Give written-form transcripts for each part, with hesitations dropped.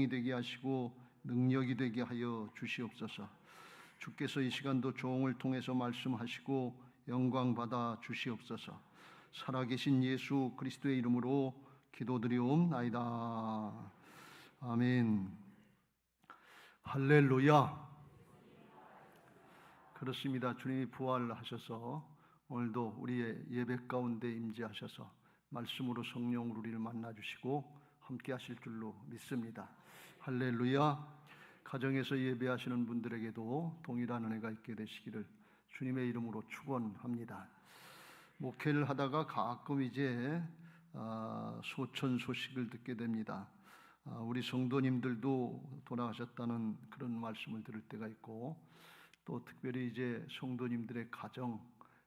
생명이 되게 하시고 능력이 되게 하여 주시옵소서. 주께서 이 시간도 종을 통해서 말씀하시고 영광 받아 주시옵소서. 살아계신 예수 그리스도의 이름으로 기도드리옵나이다. 아멘. 할렐루야. 그렇습니다. 주님이 부활하셔서 오늘도 우리의 예배 가운데 임재하셔서 말씀으로 성령으로 우리를 만나주시고 함께 하실 줄로 믿습니다. 할렐루야. 가정에서 예배하시는 분들에게도 동일한 은혜가 있게 되시기를 주님의 이름으로 축원합니다. 목회를 하다가 가끔 이제 소천 소식을 듣게 됩니다. 우리 성도님들도 돌아가셨다는 그런 말씀을 들을 때가 있고, 또 특별히 이제 성도님들의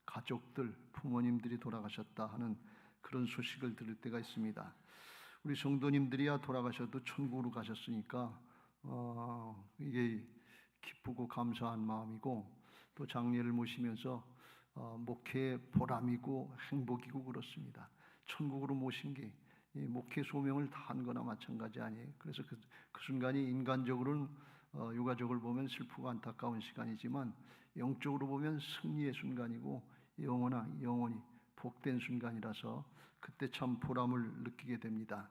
가족들, 부모님들이 돌아가셨다 하는 그런 소식을 들을 때가 있습니다. 우리 성도님들이야 돌아가셔도 천국으로 가셨으니까 이게 기쁘고 감사한 마음이고, 또 장례를 모시면서 목회의 보람이고 행복이고 그렇습니다. 천국으로 모신 게 목회 소명을 다한 거나 마찬가지 아니에요. 그래서 그 순간이 인간적으로는 유가족을 보면 슬프고 안타까운 시간이지만 영적으로 보면 승리의 순간이고 영원히 복된 순간이라서 그때 참 보람을 느끼게 됩니다.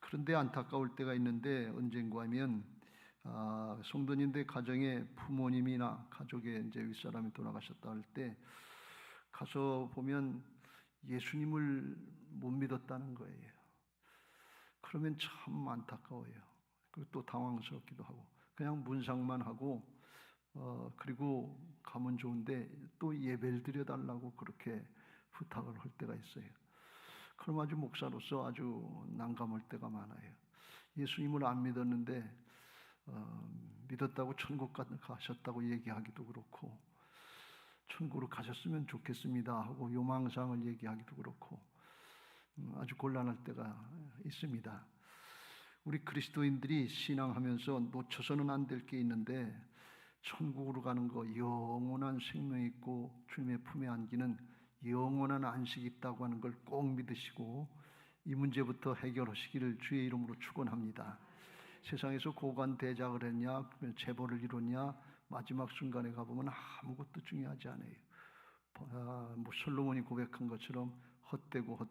그런데 안타까울 때가 있는데, 언젠가 하면 성도님들 가정에 부모님이나 가족의 이제 윗사람이 돌아가셨다 할 때 가서 보면 예수님을 못 믿었다는 거예요. 그러면 참 안타까워요. 그리고 또 당황스럽기도 하고, 그냥 문상만 하고 그리고 가면 좋은데 또 예배를 드려달라고 그렇게 부탁을 할 때가 있어요. 그럼 아주 목사로서 아주 난감할 때가 많아요. 예수님을 안 믿었는데 믿었다고 천국 가셨다고 얘기하기도 그렇고, 천국으로 가셨으면 좋겠습니다 하고 요망상을 얘기하기도 그렇고 아주 곤란할 때가 있습니다. 우리 그리스도인들이 신앙하면서 놓쳐서는 안 될 게 있는데, 천국으로 가는 거, 영원한 생명이 있고 주님의 품에 안기는 영원한 안식이 있다고 하는 걸 꼭 믿으시고 이 문제부터 해결하시기를 주의 이름으로 축원합니다. 세상에서 고관대작을 했냐, 재벌을 이뤘냐, 마지막 순간에 가보면 아무것도 중요하지 않아요. 솔로몬이 고백한 것처럼 헛되도다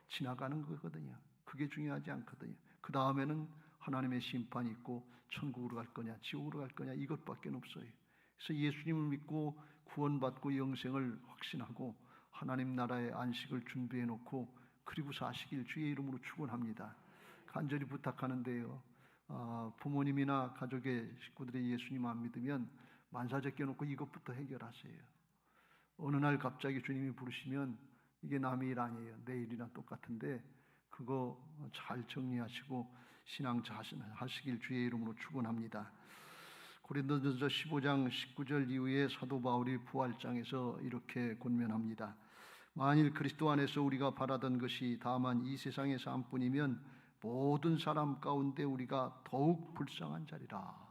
지나가는 거거든요. 그게 중요하지 않거든요. 그 다음에는 하나님의 심판이 있고 천국으로 갈 거냐 지옥으로 갈 거냐 이것밖에 없어요. 그래서 예수님을 믿고 구원받고 영생을 확신하고 하나님 나라의 안식을 준비해 놓고 그리고 사시길 주의 이름으로 축원합니다. 간절히 부탁하는데요, 부모님이나 가족의 식구들이 예수님 안 믿으면 만사 제껴놓고 이것부터 해결하세요. 어느 날 갑자기 주님이 부르시면 이게 남의 일 아니에요. 내 일이나 똑같은데 그거 잘 정리하시고 신앙 자신하시길 주의 이름으로 축원합니다. 고린도전서 15장 19절 이후에 사도 바울이 부활장에서 이렇게 권면합니다. 만일 그리스도 안에서 우리가 바라던 것이 다만 이 세상의 삶뿐이면 모든 사람 가운데 우리가 더욱 불쌍한 자리라.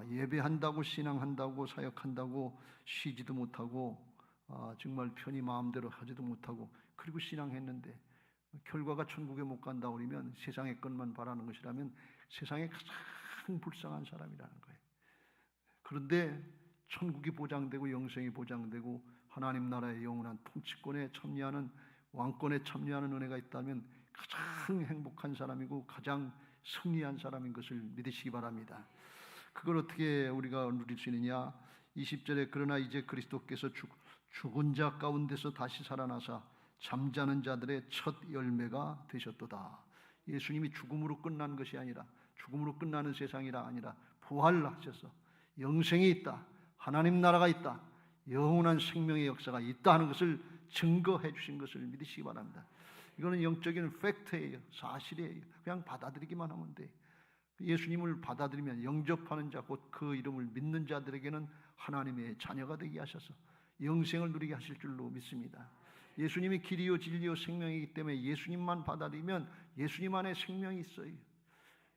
예배한다고 신앙한다고 사역한다고 쉬지도 못하고 정말 편히 마음대로 하지도 못하고 그리고 신앙했는데 결과가 천국에 못 간다 그러면 세상의 것만 바라는 것이라면 세상에 가장 불쌍한 사람이라는 거예요. 그런데 천국이 보장되고 영생이 보장되고 하나님 나라의 영원한 통치권에 참여하는 왕권에 참여하는 은혜가 있다면 가장 행복한 사람이고 가장 승리한 사람인 것을 믿으시기 바랍니다. 그걸 어떻게 우리가 누릴 수 있느냐? 20절에 그러나 이제 그리스도께서 죽은 자 가운데서 다시 살아나사 잠자는 자들의 첫 열매가 되셨도다. 예수님이 죽음으로 끝난 것이 아니라 죽음으로 끝나는 세상이라 아니라 부활하셔서 영생이 있다, 하나님 나라가 있다, 영원한 생명의 역사가 있다 하는 것을 증거해 주신 것을 믿으시기 바랍니다. 이거는 영적인 팩트예요. 사실이에요. 그냥 받아들이기만 하면 돼. 예수님을 받아들이면 영접하는 자, 곧 그 이름을 믿는 자들에게는 하나님의 자녀가 되게 하셔서 영생을 누리게 하실 줄로 믿습니다. 예수님이 길이요 진리요 생명이기 때문에 예수님만 받아들이면 예수님 안에 생명이 있어요.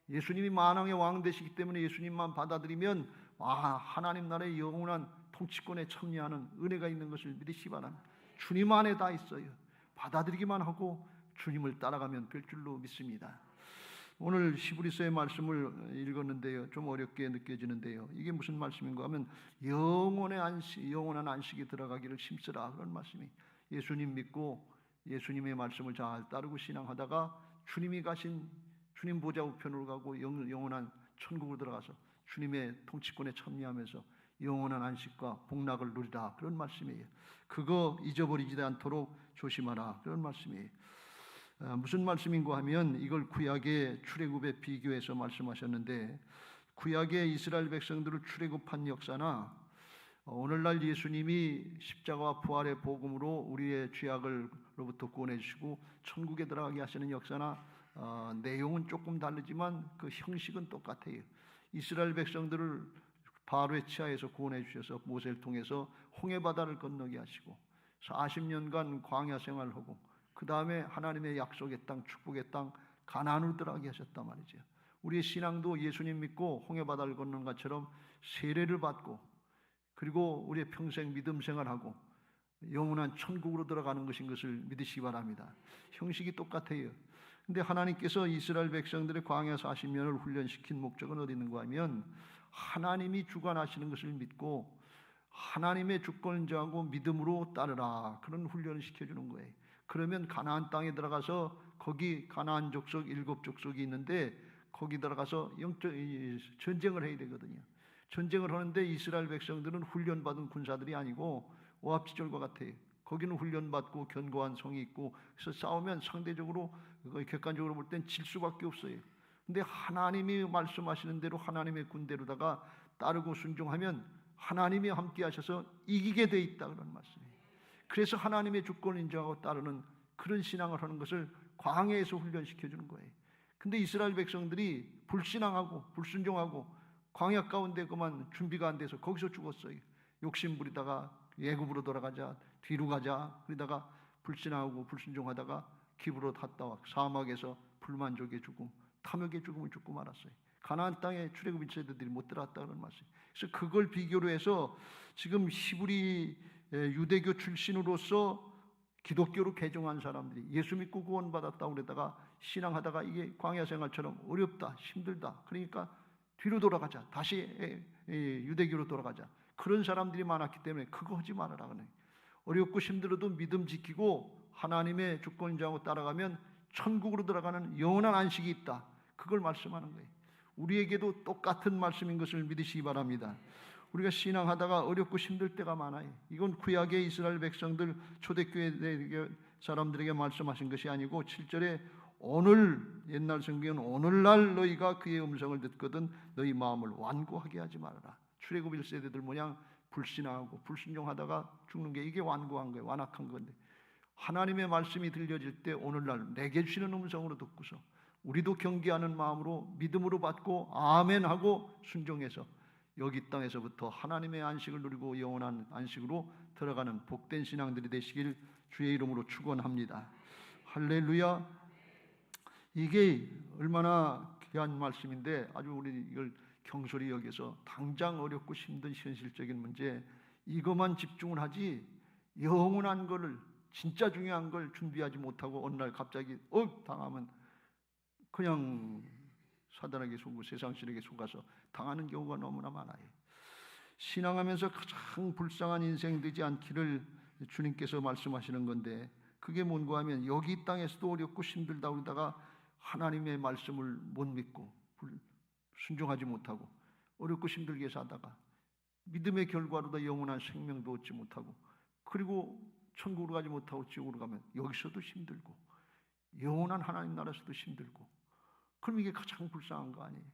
예수님이 만왕의 왕 되시기 때문에 예수님만 받아들이면 하나님 나라의 영원한 통치권에 참여하는 은혜가 있는 것을 믿으시기 바랍니다. 주님 안에 다 있어요. 받아들이기만 하고 주님을 따라가면 될 줄로 믿습니다. 오늘 히브리서의 말씀을 읽었는데요, 좀 어렵게 느껴지는데요, 이게 무슨 말씀인가 하면 영원한 안식이 들어가기를 힘쓰라, 그런 말씀이. 예수님 믿고 예수님의 말씀을 잘 따르고 신앙하다가 주님이 가신 주님 보좌 우편으로 가고 영원한 천국으로 들어가서 주님의 통치권에 참여하면서 영원한 안식과 복락을 누리라, 그런 말씀이에요. 그거 잊어버리지 않도록 조심하라, 그런 말씀이에요. 무슨 말씀인가 하면 이걸 구약의 출애굽에 비교해서 말씀하셨는데, 구약의 이스라엘 백성들을 출애굽한 역사나 오늘날 예수님이 십자가와 부활의 복음으로 우리의 죄악을로부터 구원해 주시고 천국에 들어가게 하시는 역사나 내용은 조금 다르지만 그 형식은 똑같아요. 이스라엘 백성들을 바로의 치하에서 구원해 주셔서 모세를 통해서 홍해바다를 건너게 하시고 40년간 광야 생활을 하고 그 다음에 하나님의 약속의 땅, 축복의 땅 가나안으로 들어가게 하셨단 말이죠. 우리의 신앙도 예수님 믿고 홍해바다를 건너는 것처럼 세례를 받고 그리고 우리의 평생 믿음 생활하고 영원한 천국으로 들어가는 것인 것을 믿으시기 바랍니다. 형식이 똑같아요. 근데 하나님께서 이스라엘 백성들의 광야 40년을 훈련시킨 목적은 어디 있는가 하면 하나님이 주관하시는 것을 믿고 하나님의 주권을 인정하고 믿음으로 따르라, 그런 훈련을 시켜주는 거예요. 그러면 가나안 땅에 들어가서 거기 가나안 족속 7족속이 있는데 거기 들어가서 전쟁을 해야 되거든요. 전쟁을 하는데 이스라엘 백성들은 훈련받은 군사들이 아니고 오합지졸과 같아요. 거기는 훈련받고 견고한 성이 있고 그래서 싸우면 상대적으로 객관적으로 볼 땐 질 수밖에 없어요. 근데 하나님이 말씀하시는 대로 하나님의 군대로다가 따르고 순종하면 하나님이 함께 하셔서 이기게 돼 있다, 그런 말씀이에요. 그래서 하나님의 주권을 인정하고 따르는 그런 신앙을 하는 것을 광야에서 훈련시켜 주는 거예요. 근데 이스라엘 백성들이 불신앙하고 불순종하고 광야 가운데 그만 준비가 안 돼서 거기서 죽었어요. 욕심 부리다가 애굽으로 돌아가자, 뒤로 가자, 그러다가 불신하고 불순종하다가 기브로 갔다 와 사막에서 불만족의 죽음, 탐욕의 죽음을 죽고 말았어요. 가나안 땅에 출애굽 세대들이 못 들어갔다, 그런 말씀. 그래서 그걸 비교로 해서 지금 히브리 유대교 출신으로서 기독교로 개종한 사람들이 예수 믿고 구원받았다고 그러다가 신앙하다가 이게 광야 생활처럼 어렵다, 힘들다, 그러니까 뒤로 돌아가자, 다시 유대교로 돌아가자, 그런 사람들이 많았기 때문에 그거 하지 말아라 그래. 어렵고 힘들어도 믿음 지키고 하나님의 주권 인정하고 따라가면 천국으로 들어가는 영원한 안식이 있다, 그걸 말씀하는 거예요. 우리에게도 똑같은 말씀인 것을 믿으시기 바랍니다. 우리가 신앙하다가 어렵고 힘들 때가 많아요. 이건 구약의 이스라엘 백성들 초대교회 사람들에게 말씀하신 것이 아니고 7절에 오늘, 옛날 성경은 오늘날 너희가 그의 음성을 듣거든 너희 마음을 완고하게 하지 말아라. 출애굽 1세대들 모양 불신하고 불순종하다가 죽는 게 이게 완고한 거예요. 완악한 건데 하나님의 말씀이 들려질 때 오늘날 내게 주시는 음성으로 듣고서 우리도 경계하는 마음으로 믿음으로 받고 아멘하고 순종해서 여기 땅에서부터 하나님의 안식을 누리고 영원한 안식으로 들어가는 복된 신앙들이 되시길 주의 이름으로 축원합니다. 할렐루야. 이게 얼마나 귀한 말씀인데 아주 우리 이걸 경솔히 여기서 당장 어렵고 힘든 현실적인 문제 이것만 집중을 하지 영원한 거를 진짜 중요한 걸 준비하지 못하고 어느 날 갑자기 당하면 그냥 사단에게 속고 세상신에게 속아서 당하는 경우가 너무나 많아요. 신앙하면서 가장 불쌍한 인생 되지 않기를 주님께서 말씀하시는 건데 그게 뭔가 하면 여기 땅에서도 어렵고 힘들다 그러다가 하나님의 말씀을 못 믿고 순종하지 못하고 어렵고 힘들게 사다가 믿음의 결과로도 영원한 생명도 얻지 못하고 그리고 천국으로 가지 못하고 지옥으로 가면 여기서도 힘들고 영원한 하나님 나라에서도 힘들고 그럼 이게 가장 불쌍한 거 아니에요?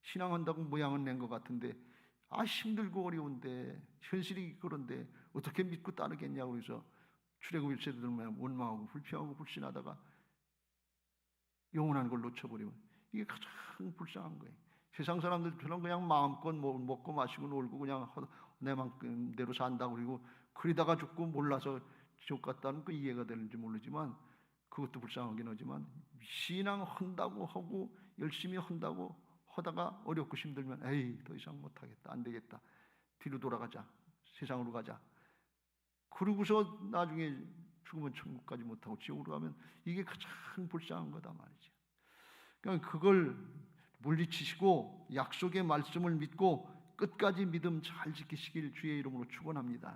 신앙한다고 모양은 낸 것 같은데 힘들고 어려운데 현실이 그런데 어떻게 믿고 따르겠냐고 그래서 출애굽 1세대들만 원망하고 불평하고 불신하다가 영원한 걸 놓쳐버리면 이게 가장 불쌍한 거예요. 세상 사람들처럼 그냥 마음껏 먹고 마시고 놀고 그냥 내 마음대로 산다고 그리고 그러다가 죽고 몰라서 지옥 갔다는 그 이해가 되는지 모르지만 그것도 불쌍하긴 하지만 신앙한다고 하고 열심히 한다고 하다가 어렵고 힘들면 더 이상 못하겠다, 안 되겠다, 뒤로 돌아가자, 세상으로 가자, 그러고서 나중에 죽으면 천국까지 못하고 지옥으로 가면 이게 가장 불쌍한 거다 말이죠. 그러니까 그걸 물리치시고 약속의 말씀을 믿고 끝까지 믿음 잘 지키시길 주의 이름으로 축원합니다.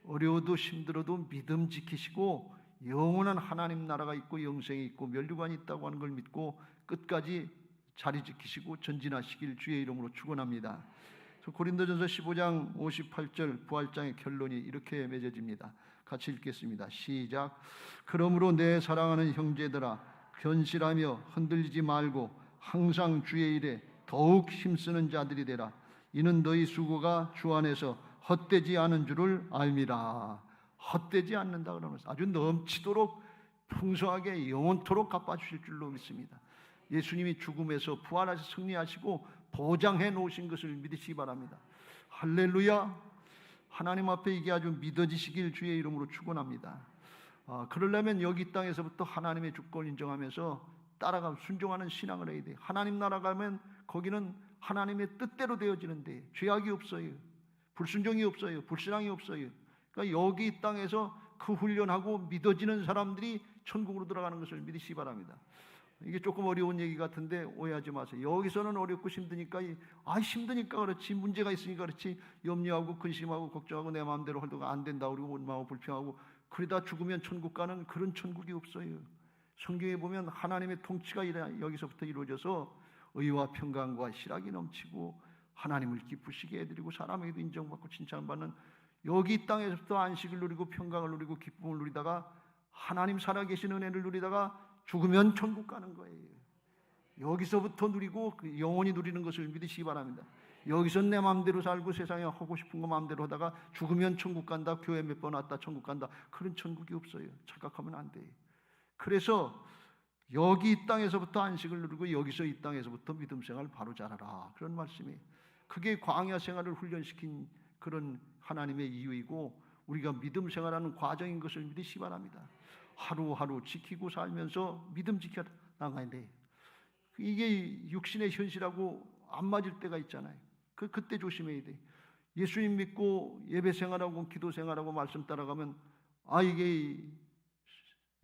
어려워도 힘들어도 믿음 지키시고 영원한 하나님 나라가 있고 영생이 있고 면류관이 있다고 하는 걸 믿고 끝까지 자리 지키시고 전진하시길 주의 이름으로 축원합니다. 고린도전서 15장 58절 부활장의 결론이 이렇게 맺어집니다. 같이 읽겠습니다. 시작. 그러므로 내 사랑하는 형제들아 견실하며 흔들리지 말고 항상 주의 일에 더욱 힘쓰는 자들이 되라. 이는 너희 수고가 주 안에서 헛되지 않은 줄을 알미라. 헛되지 않는다 그러면서 아주 넘치도록 풍성하게 영원토록 갚아주실 줄로 믿습니다. 예수님이 죽음에서 부활하셔 승리하시고 보장해 놓으신 것을 믿으시기 바랍니다. 할렐루야. 하나님 앞에 이게 아주 믿어지시길 주의 이름으로 축원합니다. 그러려면 여기 땅에서부터 하나님의 주권 인정하면서 따라가 순종하는 신앙을 해야 돼요. 하나님 나라 가면 거기는 하나님의 뜻대로 되어지는데 죄악이 없어요. 불순종이 없어요. 불신앙이 없어요. 그러니까 여기 이 땅에서 그 훈련하고 믿어지는 사람들이 천국으로 들어가는 것을 믿으시기 바랍니다. 이게 조금 어려운 얘기 같은데 오해하지 마세요. 여기서는 어렵고 힘드니까 힘드니까 그렇지, 문제가 있으니까 그렇지, 염려하고 근심하고 걱정하고 내 마음대로 활동가 안 된다 그러고 원망하고 불평하고 그러다 죽으면 천국 가는 그런 천국이 없어요. 성경에 보면 하나님의 통치가 여기서부터 이루어져서 의와 평강과 희락이 넘치고 하나님을 기쁘시게 해드리고 사람에게도 인정받고 칭찬받는 여기 땅에서부터 안식을 누리고 평강을 누리고 기쁨을 누리다가 하나님 살아계신 은혜를 누리다가 죽으면 천국 가는 거예요. 여기서부터 누리고 영원히 누리는 것을 믿으시기 바랍니다. 여기서 내 마음대로 살고 세상에 하고 싶은 거 마음대로 하다가 죽으면 천국 간다, 교회 몇 번 왔다 천국 간다, 그런 천국이 없어요. 착각하면 안 돼요. 그래서 여기 이 땅에서부터 안식을 누리고 여기서 이 땅에서부터 믿음 생활 바로 잘하라, 그런 말씀이에요. 그게 광야 생활을 훈련시킨 그런 하나님의 이유이고 우리가 믿음 생활하는 과정인 것을 믿으시기 바랍니다. 하루하루 지키고 살면서 믿음 지켜 나가야 돼. 이게 육신의 현실하고 안 맞을 때가 있잖아요. 그때 조심해야 돼. 예수님 믿고 예배 생활하고 기도 생활하고 말씀 따라가면 이게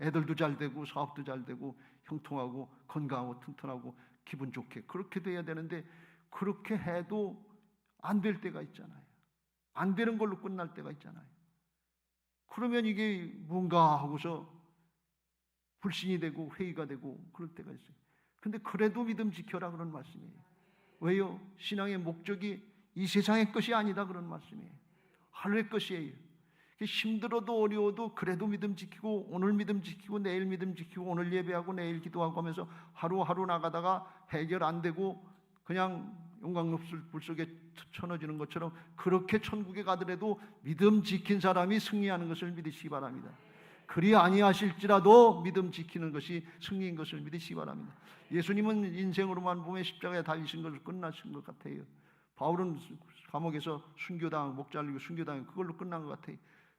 애들도 잘 되고 사업도 잘 되고 형통하고 건강하고 튼튼하고 기분 좋게 그렇게 돼야 되는데 그렇게 해도 안 될 때가 있잖아요. 안 되는 걸로 끝날 때가 있잖아요. 그러면 이게 뭔가 하고서 불신이 되고 회의가 되고 그럴 때가 있어요. 근데 그래도 믿음 지켜라, 그런 말씀이에요. 왜요? 신앙의 목적이 이 세상의 것이 아니다, 그런 말씀이에요. 하늘의 것이에요. 힘들어도 어려워도 그래도 믿음 지키고 오늘 믿음 지키고 내일 믿음 지키고 오늘 예배하고 내일 기도하고 하면서 하루하루 나가다가 해결 안 되고 그냥 용광로불 속에 쳐넣어지는 것처럼 그렇게 천국에 가더라도 믿음 지킨 사람이 승리하는 것을 믿으시기 바랍니다. 그리 아니하실지라도 믿음 지키는 것이 승리인 것을 믿으시기 바랍니다. 예수님은 인생으로만 보면 십자가에 달리신 것을 끝나신 것 같아요. 바울은 감옥에서 순교당, 목 잘리고 순교당 그걸로 끝난 것 같아요.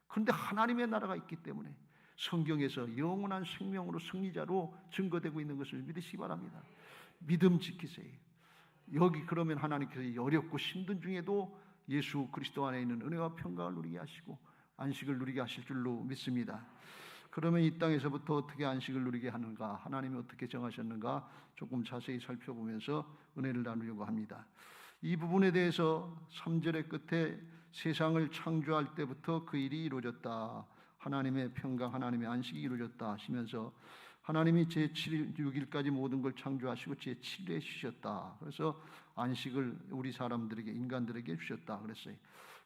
그런데 하나님의 나라가 있기 때문에 성경에서 영원한 생명으로 승리자로 증거되고 있는 것을 믿으시기 바랍니다. 믿음 지키세요. 여기 그러면 하나님께서 어렵고 힘든 중에도 예수 그리스도 안에 있는 은혜와 평강을 누리게 하시고 안식을 누리게 하실 줄로 믿습니다. 그러면 이 땅에서부터 어떻게 안식을 누리게 하는가, 하나님이 어떻게 정하셨는가 조금 자세히 살펴보면서 은혜를 나누려고 합니다. 이 부분에 대해서 3절의 끝에 세상을 창조할 때부터 그 일이 이루어졌다, 하나님의 평강, 하나님의 안식이 이루어졌다 하시면서 하나님이 제7일 6일까지 모든 걸 창조하시고 제7일에 쉬셨다. 그래서 안식을 우리 사람들에게, 인간들에게 주셨다 그랬어요.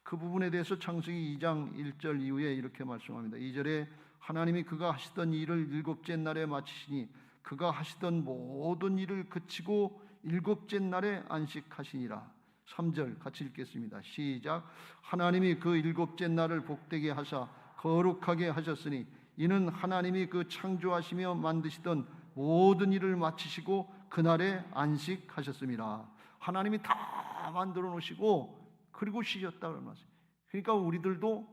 그 부분에 대해서 창세기 2장 1절 이후에 이렇게 말씀합니다. 2절에 하나님이 그가 하시던 일을 일곱째 날에 마치시니 그가 하시던 모든 일을 그치고 일곱째 날에 안식하시니라. 3절 같이 읽겠습니다. 시작. 하나님이 그 일곱째 날을 복되게 하사 거룩하게 하셨으니 이는 하나님이 그 창조하시며 만드시던 모든 일을 마치시고 그날에 안식하셨습니다. 하나님이 다 만들어 놓으시고 그리고 쉬셨다 그런 말씀. 그러니까 우리들도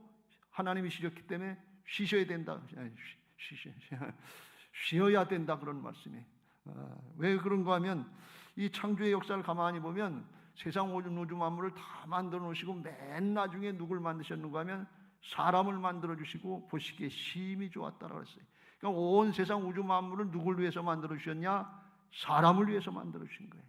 하나님이 쉬셨기 때문에 쉬셔야 된다. 쉬어야 된다 그런 말씀이에요. 왜 그런가 하면 이 창조의 역사를 가만히 보면 세상 우주 만물을 다 만들어 놓으시고 맨 나중에 누굴 만드셨는가 하면 사람을 만들어 주시고 보시기에 심히 좋았다라고 했어요. 그러니까 온 세상 우주 만물을 누굴 위해서 만들어 주셨냐? 사람을 위해서 만들어 주신 거예요.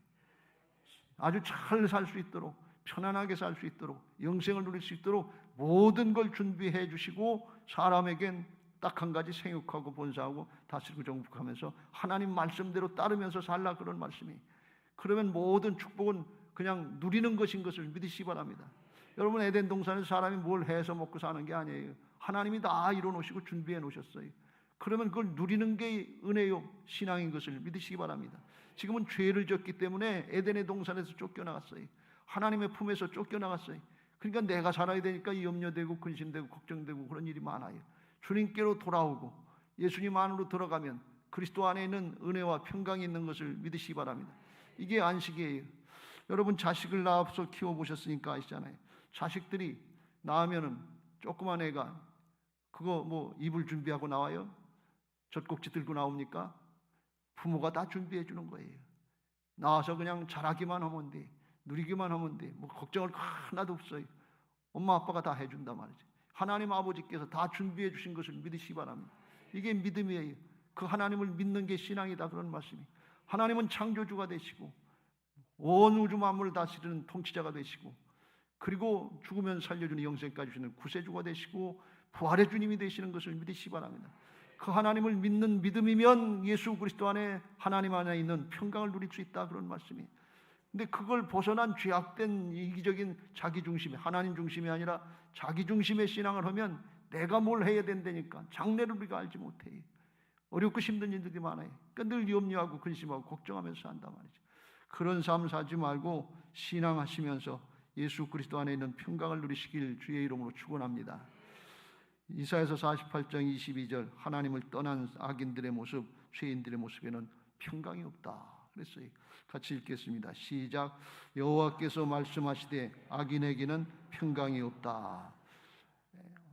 아주 잘 살 수 있도록, 편안하게 살 수 있도록, 영생을 누릴 수 있도록 모든 걸 준비해 주시고, 사람에겐 딱 한 가지 생육하고 번성하고 다스리고 정복하면서 하나님 말씀대로 따르면서 살라, 그런 말씀이. 그러면 모든 축복은 그냥 누리는 것인 것을 믿으시기 바랍니다. 여러분, 에덴 동산에서 사람이 뭘 해서 먹고 사는 게 아니에요. 하나님이 다 이뤄 놓으시고 준비해 놓으셨어요. 그러면 그걸 누리는 게 은혜요, 신앙인 것을 믿으시기 바랍니다. 지금은 죄를 졌기 때문에 에덴의 동산에서 쫓겨나갔어요. 하나님의 품에서 쫓겨나갔어요. 그러니까 내가 살아야 되니까 염려되고 근심되고 걱정되고 그런 일이 많아요. 주님께로 돌아오고 예수님 안으로 들어가면 그리스도 안에 있는 은혜와 평강이 있는 것을 믿으시기 바랍니다. 이게 안식이에요. 여러분, 자식을 낳아서 키워보셨으니까 아시잖아요. 자식들이 낳으면은 조그만 애가 그거 뭐 입을 준비하고 나와요? 젖꼭지 들고 나옵니까? 부모가 다 준비해 주는 거예요. 나와서 그냥 자라기만 하면 돼, 누리기만 하면 돼, 뭐 걱정할 거 하나도 없어요. 엄마 아빠가 다 해준단 말이죠. 하나님 아버지께서 다 준비해 주신 것을 믿으시기 바랍니다. 이게 믿음이에요. 그 하나님을 믿는 게 신앙이다, 그런 말씀이. 하나님은 창조주가 되시고 온 우주 만물을 다스리는 통치자가 되시고, 그리고 죽으면 살려주는 영생까지 주시는 구세주가 되시고 부활의 주님이 되시는 것을 믿으시기 바랍니다. 그 하나님을 믿는 믿음이면 예수 그리스도 안에, 하나님 안에 있는 평강을 누릴 수 있다, 그런 말씀이. 근데 그걸 벗어난 죄악된 이기적인 자기 중심의, 하나님 중심이 아니라 자기 중심의 신앙을 하면 내가 뭘 해야 된다니까 장래를 우리가 알지 못해요. 어렵고 힘든 일들이 많아요. 그러니까 늘 염려하고 근심하고 걱정하면서 산단 말이죠. 그런 삶 사지 말고 신앙하시면서 예수 그리스도 안에 있는 평강을 누리시길 주의 이름으로 축원합니다. 이사야서 48장 22절, 하나님을 떠난 악인들의 모습, 죄인들의 모습에는 평강이 없다 그랬어요. 같이 읽겠습니다. 시작. 여호와께서 말씀하시되 악인에게는 평강이 없다.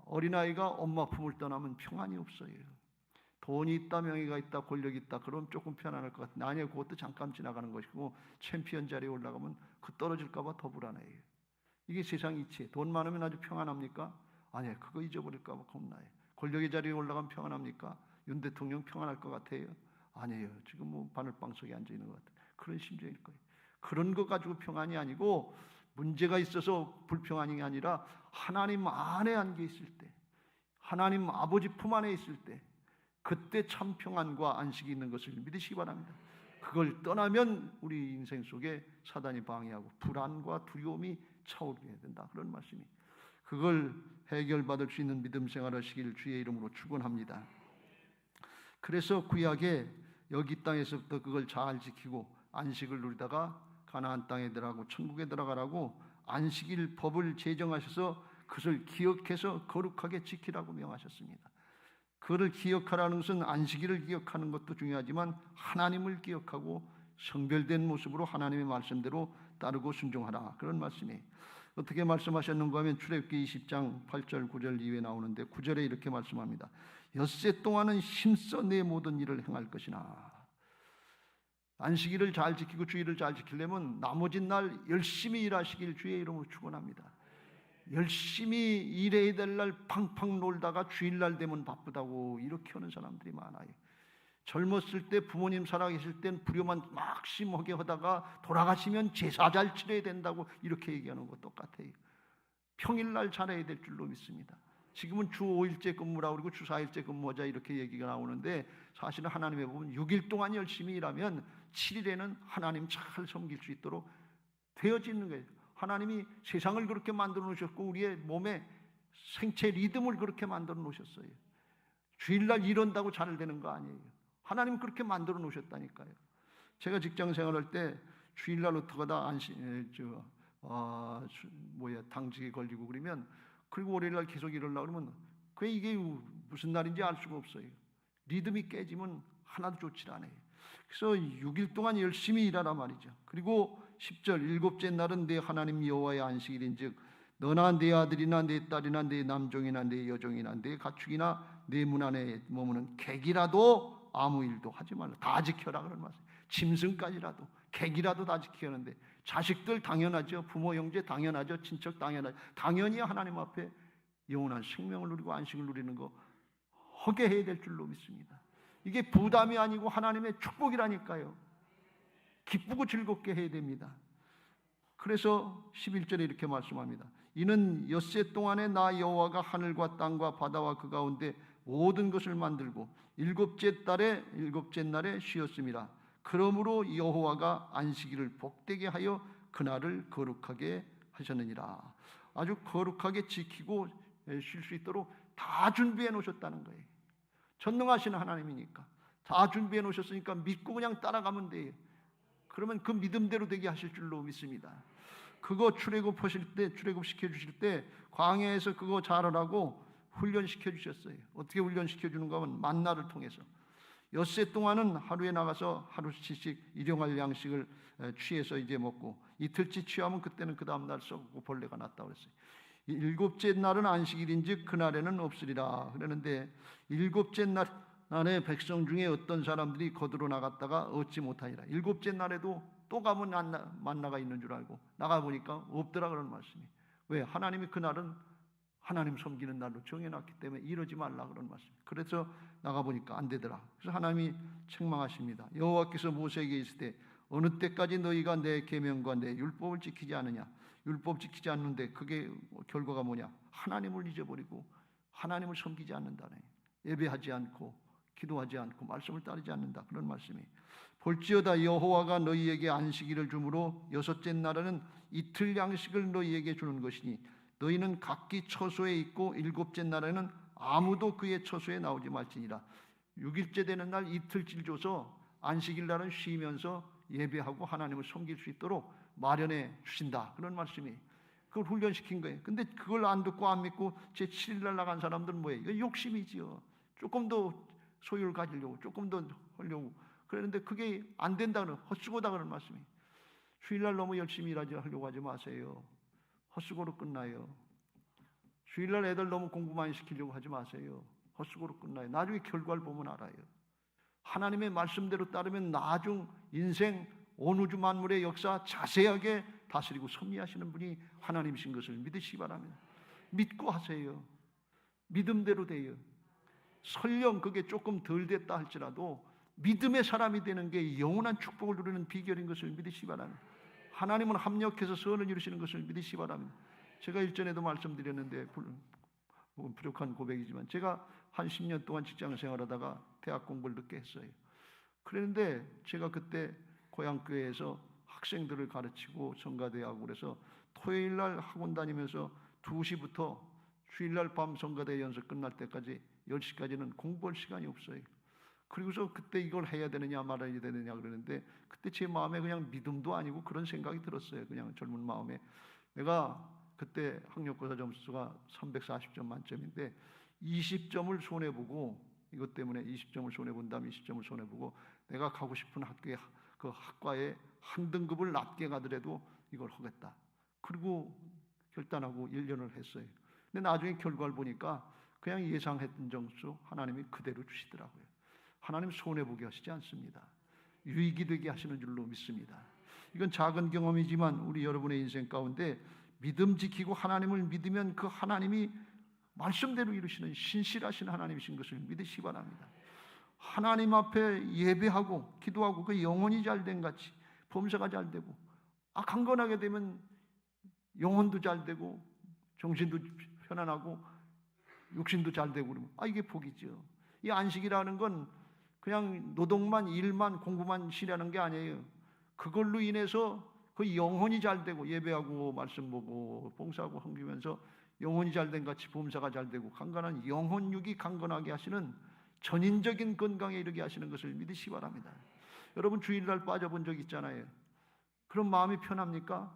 어린아이가 엄마 품을 떠나면 평안이 없어요. 돈이 있다, 명예가 있다, 권력이 있다, 그럼 조금 편안할 것 같은데 아니에요. 그것도 잠깐 지나가는 것이고, 챔피언 자리에 올라가면 그 떨어질까 봐 더 불안해요. 이게 세상 이치. 돈 많으면 아주 평안합니까? 아니에요. 그거 잊어버릴까 봐 겁나요. 권력의 자리에 올라가면 평안합니까? 윤 대통령 평안할 것 같아요? 아니에요. 지금 뭐 바늘방 속에 앉아 있는 것 같아요. 그런 심정일 거예요. 그런 거 가지고 평안이 아니고, 문제가 있어서 불평안이 아니라 하나님 안에 안겨 있을 때, 하나님 아버지 품 안에 있을 때, 그때 참 평안과 안식이 있는 것을 믿으시기 바랍니다. 그걸 떠나면 우리 인생 속에 사단이 방해하고 불안과 두려움이 차오르게 된다, 그런 말씀이. 그걸 해결받을 수 있는 믿음 생활을 하시길 주의 이름으로 축원합니다. 그래서 구약에 여기 땅에서부터 그걸 잘 지키고 안식을 누리다가 가나안 땅에 들어가고 천국에 들어가라고 안식일 법을 제정하셔서 그것을 기억해서 거룩하게 지키라고 명하셨습니다. 그를 기억하라는 것은 안식일을 기억하는 것도 중요하지만 하나님을 기억하고 성별된 모습으로 하나님의 말씀대로 따르고 순종하라, 그런 말씀이. 어떻게 말씀하셨는가 하면 출애굽기 20장 8절 9절 이후에 나오는데, 9절에 이렇게 말씀합니다. 엿새 동안은 힘써 내 모든 일을 행할 것이나. 안식일을 잘 지키고 주일을 잘 지키려면 나머지 날 열심히 일하시길 주의 이름으로 축원합니다. 열심히 일해야 될 날 팡팡 놀다가 주일날 되면 바쁘다고 이렇게 하는 사람들이 많아요. 젊었을 때 부모님 살아계실 땐 불효만 막 심하게 하다가 돌아가시면 제사 잘 치러야 된다고 이렇게 얘기하는 것 똑같아요. 평일날 잘해야 될 줄로 믿습니다. 지금은 주 5일째 근무라고 그러고 주 4일째 근무하자 이렇게 얘기가 나오는데, 사실은 하나님의 법은 6일 동안 열심히 일하면 7일에는 하나님 잘 섬길 수 있도록 되어지는 거예요. 하나님이 세상을 그렇게 만들어 놓으셨고 우리의 몸에 생체 리듬을 그렇게 만들어 놓으셨어요. 주일날 일한다고 잘 되는 거 아니에요. 하나님 그렇게 만들어 놓으셨다니까요. 제가 직장 생활할 때 주일날 어떻게 하다 당직에 걸리고 그러면, 그리고 월요일날 계속 일하려고 그러면 그게 이게 무슨 날인지 알 수가 없어요. 리듬이 깨지면 하나도 좋지 않아요. 그래서 6일 동안 열심히 일하라 말이죠. 그리고 10절, 일곱째 날은 내 하나님 여호와의 안식일인즉 너나 내 아들이나 내 딸이나 내 남종이나 내 여종이나 내 가축이나 내 문 안에 머무는 객이라도 아무 일도 하지 말라. 다 지켜라, 그런 말씀. 짐승까지라도, 객이라도 다 지켜야 하는데, 자식들 당연하죠. 부모 형제 당연하죠. 친척 당연하죠. 당연히 하나님 앞에 영원한 생명을 누리고 안식을 누리는 거 하게 해야 될 줄로 믿습니다. 이게 부담이 아니고 하나님의 축복이라니까요. 기쁘고 즐겁게 해야 됩니다. 그래서 11절에 이렇게 말씀합니다. 이는 엿새 동안에 나 여호와가 하늘과 땅과 바다와 그 가운데 모든 것을 만들고 일곱째 날에 쉬었음이라. 그러므로 여호와가 안식일을 복되게 하여 그날을 거룩하게 하셨느니라. 아주 거룩하게 지키고 쉴 수 있도록 다 준비해 놓으셨다는 거예요. 전능하신 하나님이니까 다 준비해 놓으셨으니까 믿고 그냥 따라가면 돼요. 그러면 그 믿음대로 되게 하실 줄로 믿습니다. 그거 출애굽시켜 주실 때 광야에서 그거 잘하라고 훈련시켜 주셨어요. 어떻게 훈련시켜 주는가 하면 만나를 통해서 엿새 동안은 하루에 나가서 하루씩 일용할 양식을 취해서 이제 먹고 이틀치 취하면 그때는 그 다음 날 썩고 벌레가 났다고 그랬어요. 일곱째 날은 안식일인즉 그날에는 없으리라 그러는데 일곱째 날에 백성 중에 어떤 사람들이 거두러 나갔다가 얻지 못하니라. 일곱째 날에도 또 가면 만나가 있는 줄 알고 나가보니까 없더라 그런 말씀이. 왜? 하나님이 그날은 하나님 섬기는 날로 정해놨기 때문에 이러지 말라 그런 말씀. 그래서 나가보니까 안 되더라. 그래서 하나님이 책망하십니다. 여호와께서 모세에게 있을 때 어느 때까지 너희가 내 계명과 내 율법을 지키지 않느냐. 율법 지키지 않는데 그게 결과가 뭐냐. 하나님을 잊어버리고 하나님을 섬기지 않는다네. 예배하지 않고 기도하지 않고 말씀을 따르지 않는다 그런 말씀이. 볼지어다 여호와가 너희에게 안식일을 주므로 여섯째 날에는 이틀 양식을 너희에게 주는 것이니 너희는 각기 처소에 있고 일곱째 날에는 아무도 그의 처소에 나오지 말지니라. 6일째 되는 날 이틀째 줘서 안식일 날은 쉬면서 예배하고 하나님을 섬길 수 있도록 마련해 주신다 그런 말씀이. 그걸 훈련시킨 거예요. 근데 그걸 안 듣고 안 믿고 제 7일 날 나간 사람들은 뭐예요? 이거 욕심이지요. 조금 더 소유를 가지려고 조금 더 하려고 그러는데 그게 안 된다 그러는 헛수고다 그런 말씀이. 주일날 너무 열심히 하려고 하지 마세요. 헛수고로 끝나요. 주일날 애들 너무 공부 많이 시키려고 하지 마세요. 헛수고로 끝나요. 나중에 결과를 보면 알아요. 하나님의 말씀대로 따르면 나중 인생 온 우주 만물의 역사 자세하게 다스리고 섭리하시는 분이 하나님이신 것을 믿으시기 바랍니다. 믿고 하세요. 믿음대로 돼요. 설령 그게 조금 덜 됐다 할지라도 믿음의 사람이 되는 게 영원한 축복을 누리는 비결인 것을 믿으시기 바랍니다. 하나님은 합력해서 선을 이루시는 것을 믿으시기 바랍니다. 제가 일전에도 말씀드렸는데 부족한 고백이지만 제가 한 10년 동안 직장 생활하다가 대학 공부를 늦게 했어요. 그런데 제가 그때 고향교회에서 학생들을 가르치고 성가대하고 그래서 토요일날 학원 다니면서 2시부터 주일날 밤 성가대 연습 끝날 때까지 10시까지는 공부할 시간이 없어요. 그리고서 그때 이걸 해야 되느냐 말아야 되느냐 그러는데 그때 제 마음에 그냥 믿음도 아니고 그런 생각이 들었어요. 그냥 젊은 마음에. 내가 그때 학력고사 점수가 340점 만점인데 20점을 손해보고 이것 때문에 20점을 손해본 다음에 20점을 손해보고 내가 가고 싶은 학교에 그 학과에 한 등급을 낮게 가더라도 이걸 하겠다. 그리고 결단하고 1년을 했어요. 근데 나중에 결과를 보니까 그냥 예상했던 점수 하나님이 그대로 주시더라고요. 하나님 손해보게 하시지 않습니다. 유익이 되게 하시는 줄로 믿습니다. 이건 작은 경험이지만 우리 여러분의 인생 가운데 믿음 지키고 하나님을 믿으면 그 하나님이 말씀대로 이루시는 신실하신 하나님이신 것을 믿으시기 바랍니다. 하나님 앞에 예배하고 기도하고 그 영혼이 잘된 같이 범사가 잘 되고 강건하게 되면 영혼도 잘 되고 정신도 편안하고 육신도 잘 되고 그러면 이게 복이죠. 이 안식이라는 건 그냥 노동만 일만 공부만 쉬라는 게 아니에요. 그걸로 인해서 그 영혼이 잘 되고 예배하고 말씀 보고 봉사하고 섬기면서 영혼이 잘된 같이 범사가 잘 되고 강건한 영혼육이 강건하게 하시는 전인적인 건강에 이르게 하시는 것을 믿으시기 바랍니다. 여러분 주일날 빠져본 적 있잖아요. 그런 마음이 편합니까?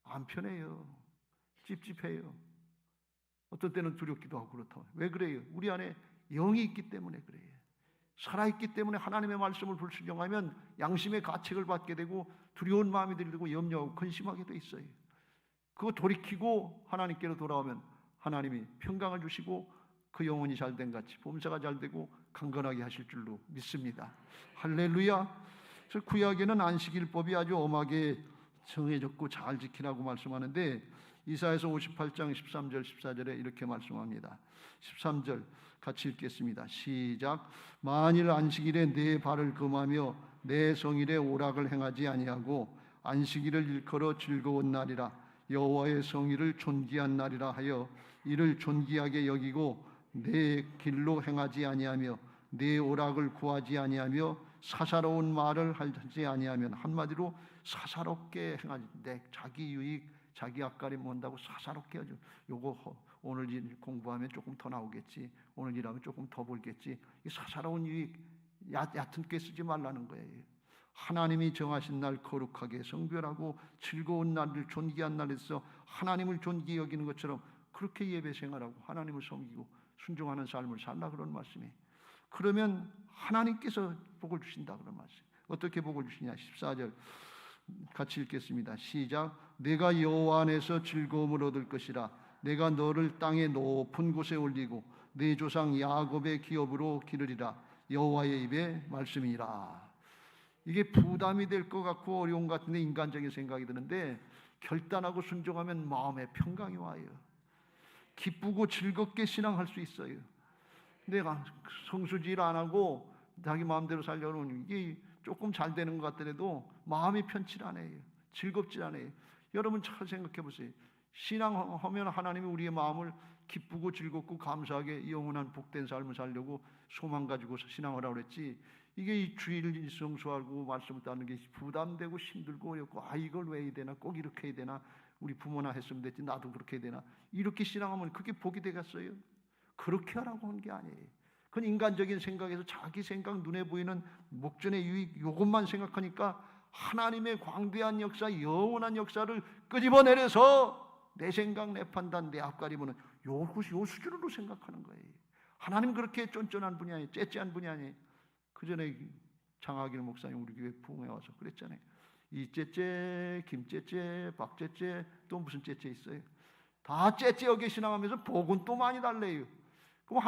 안 편해요. 찝찝해요. 어떤 때는 두렵기도 하고 그렇다. 왜 그래요? 우리 안에 영이 있기 때문에 그래요. 살아있기 때문에 하나님의 말씀을 불순종하면 양심의 가책을 받게 되고 두려운 마음이 들고 염려하고 근심하게 돼 있어요. 그거 돌이키고 하나님께로 돌아오면 하나님이 평강을 주시고 그 영혼이 잘된 같이 범사가 잘 되고 강건하게 하실 줄로 믿습니다. 할렐루야. 그래서 구약에는 안식일법이 아주 엄하게 정해졌고 잘 지키라고 말씀하는데 이사야서 58장 13절 14절에 이렇게 말씀합니다. 13절 같이 읽겠습니다. 시작. 만일 안식일에 내 발을 금하며 내 성일에 오락을 행하지 아니하고 안식일을 일컬어 즐거운 날이라 여호와의 성일을 존귀한 날이라 하여 이를 존귀하게 여기고 내 길로 행하지 아니하며 내 오락을 구하지 아니하며 사사로운 말을 하지 아니하면, 한마디로 사사롭게 행하지, 내 자기 유익 자기 앞가림 한다고 사사롭게 하죠. 요거 오늘 일 공부하면 조금 더 나오겠지, 오늘 일하면 조금 더 벌겠지, 이 사사로운 유익 얕은 꾀 쓰지 말라는 거예요. 하나님이 정하신 날 거룩하게 성별하고 즐거운 날을 존귀한 날에서 하나님을 존귀히 여기는 것처럼 그렇게 예배 생활하고 하나님을 섬기고 순종하는 삶을 살라 그런 말씀이에요. 그러면 하나님께서 복을 주신다 그런 말씀. 어떻게 복을 주시냐? 14절 같이 읽겠습니다. 시작. 내가 여호와 안에서 즐거움을 얻을 것이라. 내가 너를 땅의 높은 곳에 올리고 내 조상 야곱의 기업으로 기르리라. 여호와의 입의 말씀이라. 이게 부담이 될 것 같고 어려운 것 같은데 인간적인 생각이 드는데, 결단하고 순종하면 마음에 평강이 와요. 기쁘고 즐겁게 신앙할 수 있어요. 내가 성수질 안 하고 자기 마음대로 살려는 이게 조금 잘 되는 것 같더라도 마음이 편치 않아요. 즐겁지 않아요. 여러분 잘 생각해 보세요. 신앙하면 하나님이 우리의 마음을 기쁘고 즐겁고 감사하게 영원한 복된 삶을 살려고 소망 가지고 신앙을 하라고 그랬지, 이게 이 주일 일성수하고 말씀을 따르는 게 부담되고 힘들고 어렵고, 이걸 왜 해야 되나, 꼭 이렇게 해야 되나, 우리 부모나 했으면 됐지 나도 그렇게 해야 되나, 이렇게 신앙하면 그게 복이 되겠어요? 그렇게 하라고 한 게 아니에요. 그건 인간적인 생각에서 자기 생각, 눈에 보이는 목전의 유익 이것만 생각하니까 하나님의 광대한 역사, 영원한 역사를 끄집어내려서 내 생각, 내 판단, 내 앞가림은 요 수준으로 생각하는 거예요. 하나님 그렇게 쫀쫀한 분이 아니에요. 째째한 분이 아니에요. 그 전에 장학일 목사님 우리 교회 부흥회 와서 그랬잖아요. 이째째, 김째째, 박째째, 또 무슨 째째 있어요. 다 째째하게 신앙하면서 복은 또 많이 달래요. 그럼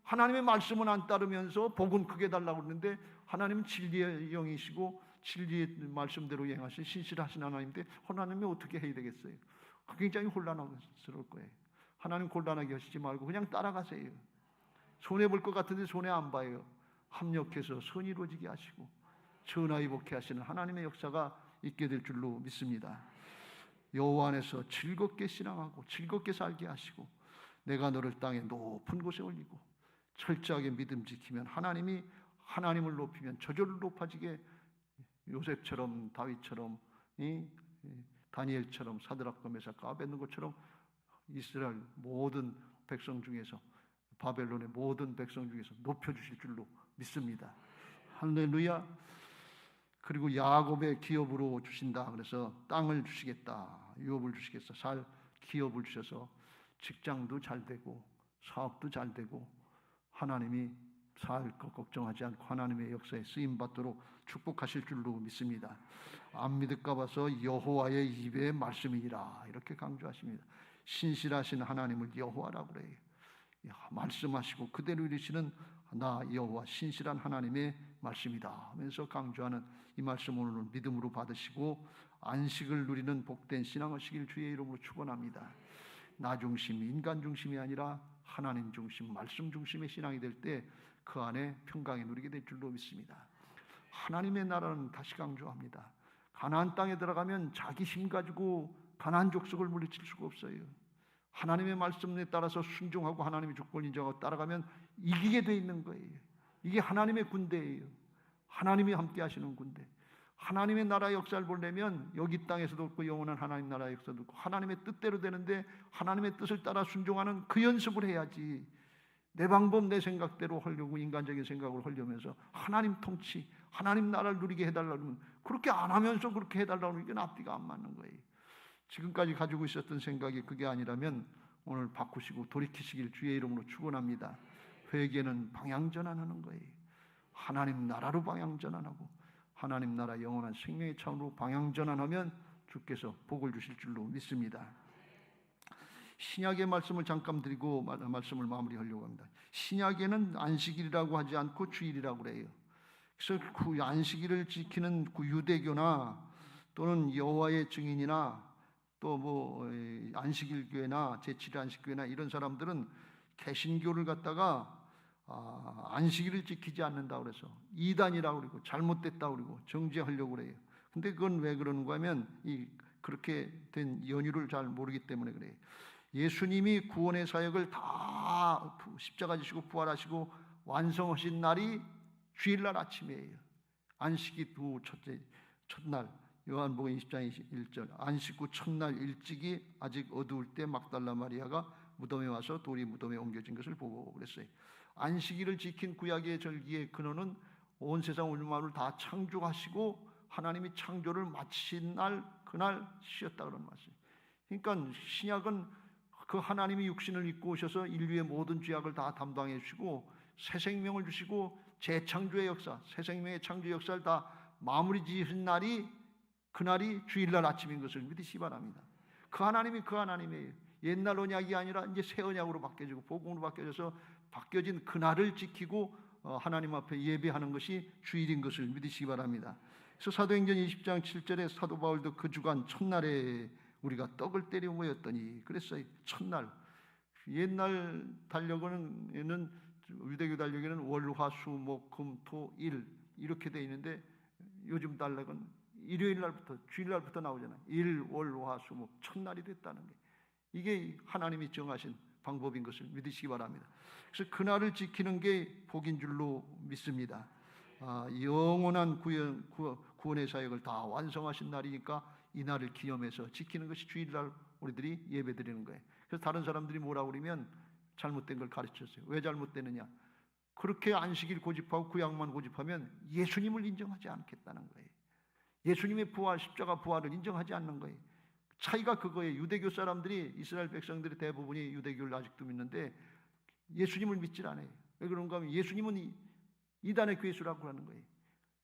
하나님의 말씀은 안 따르면서 복은 크게 달라고 그러는데, 하나님은 진리의 영이시고 진리의 말씀대로 행하신 신실하신 하나님인데 하나님이 어떻게 해야 되겠어요? 굉장히 혼란스러울 거예요. 하나님 곤란하게 하시지 말고 그냥 따라가세요. 손해볼 것 같은데 손해 안 봐요. 합력해서 선이 이루어지게 하시고 전하이 복케 하시는 하나님의 역사가 있게 될 줄로 믿습니다. 여호와 안에서 즐겁게 신앙하고 즐겁게 살게 하시고, 내가 너를 땅의 높은 곳에 올리고 철저하게 믿음 지키면 하나님을 높이면 저절로 높아지게, 요셉처럼 다윗처럼 다니엘처럼 사드락과 메삭과 아벳느고처럼 이스라엘 모든 백성 중에서, 바벨론의 모든 백성 중에서 높여주실 줄로 믿습니다. 할렐루야. 그리고 야곱의 기업으로 주신다. 그래서 땅을 주시겠다, 유업을 주시겠다, 살 기업을 주셔서 직장도 잘 되고 사업도 잘 되고 하나님이 살 것 걱정하지 않고 하나님의 역사에 쓰임받도록 축복하실 줄로 믿습니다. 안 믿을까 봐서 여호와의 입의 말씀이라 이렇게 강조하십니다. 신실하신 하나님을 여호와라고 그래요. 말씀하시고 그대로 이루시는 나 여호와 신실한 하나님의 말씀이다 하면서 강조하는 이 말씀 오늘 믿음으로 받으시고 안식을 누리는 복된 신앙 하시길 주의 이름으로 축원합니다. 나 중심, 인간 중심이 아니라 하나님 중심, 말씀 중심의 신앙이 될 때 그 안에 평강에 누리게 될 줄로 믿습니다. 하나님의 나라는 다시 강조합니다. 가나안 땅에 들어가면 자기 힘 가지고 가나안 족속을 물리칠 수가 없어요. 하나님의 말씀에 따라서 순종하고 하나님의 주권 인정하고 따라가면 이기게 돼 있는 거예요. 이게 하나님의 군대예요. 하나님이 함께 하시는 군대. 하나님의 나라의 역사를 보려면 여기 땅에서도 없고 영원한 하나님 나라의 역사도 없고 하나님의 뜻대로 되는데, 하나님의 뜻을 따라 순종하는 그 연습을 해야지. 내 방법, 내 생각대로 하려고 인간적인 생각을 하려면서 하나님 통치, 하나님 나라를 누리게 해달라는, 그렇게 안 하면서 그렇게 해달라는 게 앞뒤가 안 맞는 거예요. 지금까지 가지고 있었던 생각이 그게 아니라면 오늘 바꾸시고 돌이키시길 주의 이름으로 축원합니다. 회개는 방향전환하는 거예요. 하나님 나라로 방향전환하고 하나님 나라 영원한 생명의 차원으로 방향전환하면 주께서 복을 주실 줄로 믿습니다. 신약의 말씀을 잠깐 드리고 말씀을 마무리하려고 합니다. 신약에는 안식일이라고 하지 않고 주일이라고 그래요. 그래서 그 안식일을 지키는 그 유대교나 또는 여호와의 증인이나 또 안식일 교회나 제7일 안식교회나 이런 사람들은 개신교를 갖다가 안식일을 지키지 않는다 그래서 이단이라고 그러고 잘못됐다 그러고 정죄하려고 그래요. 근데 그건 왜 그러는가 하면 그렇게 된 연유를 잘 모르기 때문에 그래요. 예수님이 구원의 사역을 다 십자가 지시고 부활하시고 완성하신 날이 주일날 아침이에요. 안식일 후 첫날, 요한복음 20장 1절, 안식 후 첫날 일찍이 아직 어두울 때 막달라 마리아가 무덤에 와서 돌이 무덤에 옮겨진 것을 보고 그랬어요. 안식일을 지킨 구약의 절기의 근원은 온 세상 온 만물을 다 창조하시고 하나님이 창조를 마친 날, 그날 쉬었다 그런 말씀. 그러니까 신약은 그 하나님이 육신을 입고 오셔서 인류의 모든 죄악을 다 담당해 주시고 새 생명을 주시고 재창조의 역사, 새 생명의 창조 역사를 다 마무리 지으신 날이 그날이 주일날 아침인 것을 믿으시기 바랍니다. 그 하나님이 그 하나님이에요. 옛날 언약이 아니라 이제 새 언약으로 바뀌어지고 복음으로 바뀌어져서 바뀌어진 그날을 지키고 하나님 앞에 예배하는 것이 주일인 것을 믿으시기 바랍니다. 그래서 사도행전 20장 7절에 사도 바울도 그 주간 첫날에 우리가 떡을 때려 모였더니 그랬어요. 첫날. 옛날 달력에는 유대교 달력에는 월, 화, 수, 목, 금, 토, 일 이렇게 돼 있는데 요즘 달력은 일요일 날부터 주일 날부터 나오잖아요. 일, 월, 화, 수, 목 첫날이 됐다는 게 이게 하나님이 정하신 방법인 것을 믿으시기 바랍니다. 그래서 그날을 지키는 게 복인 줄로 믿습니다. 영원한 구원의 사역을 다 완성하신 날이니까 이 날을 기념해서 지키는 것이 주일날 우리들이 예배드리는 거예요. 그래서 다른 사람들이 뭐라고 그러면 잘못된 걸 가르쳤어요. 왜 잘못되느냐? 그렇게 안식일 고집하고 구약만 고집하면 예수님을 인정하지 않겠다는 거예요. 예수님의 부활, 십자가 부활을 인정하지 않는 거예요. 차이가 그거예요. 유대교 사람들이, 이스라엘 백성들의 대부분이 유대교를 아직도 믿는데 예수님을 믿질 않아요. 왜 그런가 하면 예수님은 이단의 괴수라고 하는 거예요.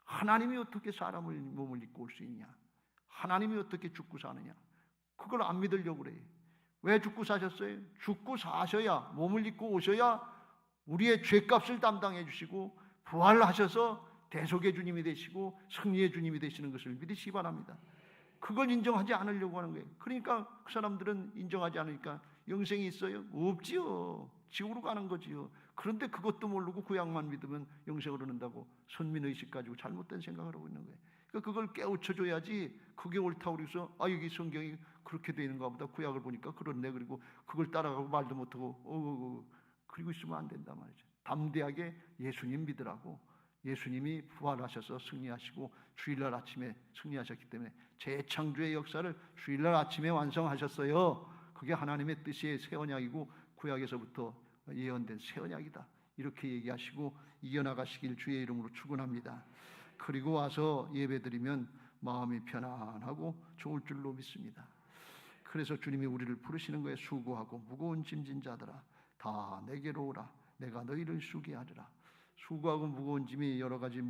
하나님이 어떻게 사람을 몸을 입고 올 수 있냐? 하나님이 어떻게 죽고 사느냐? 그걸 안 믿으려고 그래요. 왜 죽고 사셨어요? 죽고 사셔야, 몸을 입고 오셔야 우리의 죄값을 담당해 주시고 부활하셔서 대속의 주님이 되시고 승리의 주님이 되시는 것을 믿으시기 바랍니다. 그걸 인정하지 않으려고 하는 거예요. 그러니까 그 사람들은 인정하지 않으니까 영생이 있어요? 없지요. 지옥으로 가는 거지요. 그런데 그것도 모르고 구약만 믿으면 영생을 얻는다고 선민의식 가지고 잘못된 생각을 하고 있는 거예요. 그러니까 그걸 깨우쳐줘야지 그게 옳다고 그래서 여기 성경이 그렇게 되어 있는가 보다. 구약을 보니까 그렇네. 그리고 그걸 따라가고 말도 못하고 그리고 있으면 안 된단 말이죠. 담대하게 예수님 믿으라고. 예수님이 부활하셔서 승리하시고 주일날 아침에 승리하셨기 때문에 재창조의 역사를 주일날 아침에 완성하셨어요. 그게 하나님의 뜻의 새 언약이고 구약에서부터 예언된 새 언약이다. 이렇게 얘기하시고 이겨나가시길 주의 이름으로 축원합니다. 그리고 와서 예배드리면 마음이 편안하고 좋을 줄로 믿습니다. 그래서 주님이 우리를 부르시는 거에 수고하고 무거운 짐진 자들아 다 내게로 오라. 내가 너희를 쉬게 하리라. 수고하고 무거운 짐이 여러 가지